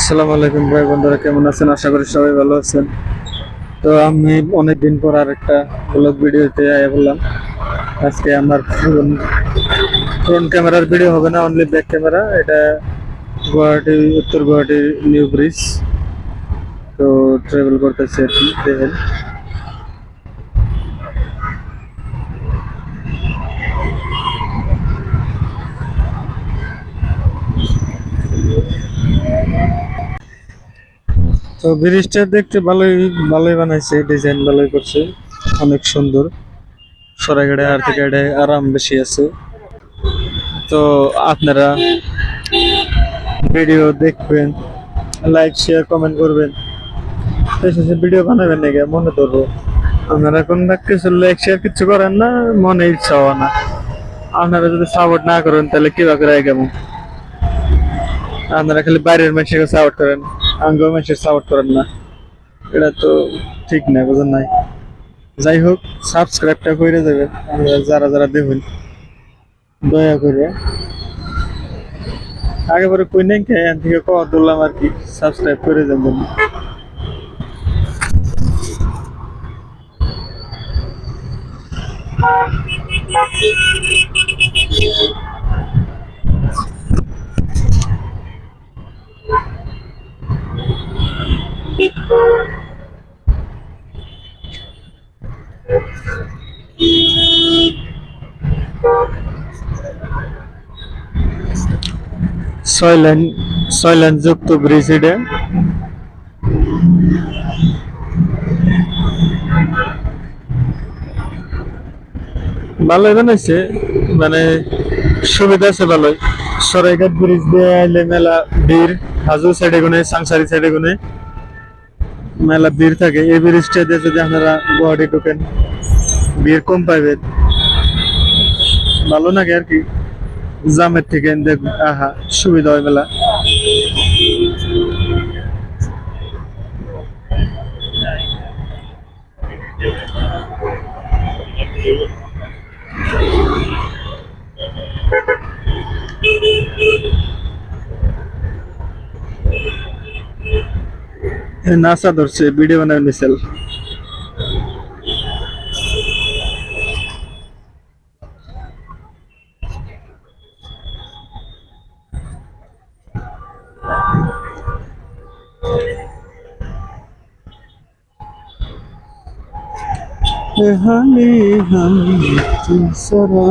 আসসালামু আলাইকুম ভাই বন্ধুরা, কেমন আছেন? আশা করি সবাই ভালো আছেন। তো আমি অনেকদিন পর আর একটা ব্লগ ভিডিওতে আয়া বললাম। আজকে আমার ফ্রন্ট ক্যামেরার ভিডিও হবে না, অনলি ব্যাক ক্যামেরা। এটা গুয়াহাটি, উত্তর গুয়াহাটির নিউ ব্রিজ। তো ট্রাভেল করতেছি আর কি, দেখেন। তো ব্রিজটা দেখতে ভালোই ভালোই বানাইছে, ডিজাইন ভালোই করছে, অনেক সুন্দর। সরাইঘাটে আর থেকে এটা আরাম বেশি আছে। তো আপনারা ভিডিও দেখবেন, লাইক শেয়ার কমেন্ট করবেন, শেষে ভিডিও বানাবেন নাকি মনে ধরবো। আপনারা কোন কিছু লাইক শেয়ার কিছু করেন না, মনে ইচ্ছা হয় না। আপনারা যদি সাপোর্ট না করেন তাহলে কি করে কেমন? আপনারা খালি বাইরের মানুষকে সাপোর্ট করেন, আঙ্গ মানুষের সাপোর্ট করেন না। এটা তো ঠিক না, বুঝেন নাই? যাই হোক, সাবস্ক্রাইবটা করে দেবেন আপনারা যারা যারা দেখবেন, দয়া করে। আগে পরে কই নাই কে এখান থেকে কল তুললাম আর কি, সাবস্ক্রাইব করে যাবেন। ছয় লাইন, ছয় লাইন যুক্ত ব্রিজ এটা। ভালোই বানাইছে, মানে সুবিধা আছে ভালোই। সরাইঘাট ব্রিজ দিয়ে আইলে মেলা ভিড়, হাজু সাইডে গুনে, সাংসারি সাইডে গুনে মেলা ভিড় থাকে। এই ব্রিজটা দিয়ে যদি আপনারা গুয়াহাটি ঢোকেন, ভিড় কম পাইবেন, ভালো লাগে আর কি। জামের থেকে দেখ, আহা সুবিধা হয় মেলা। নাসা ধরছে, ভিডিও বানায় মিছিল। हाली हम सरा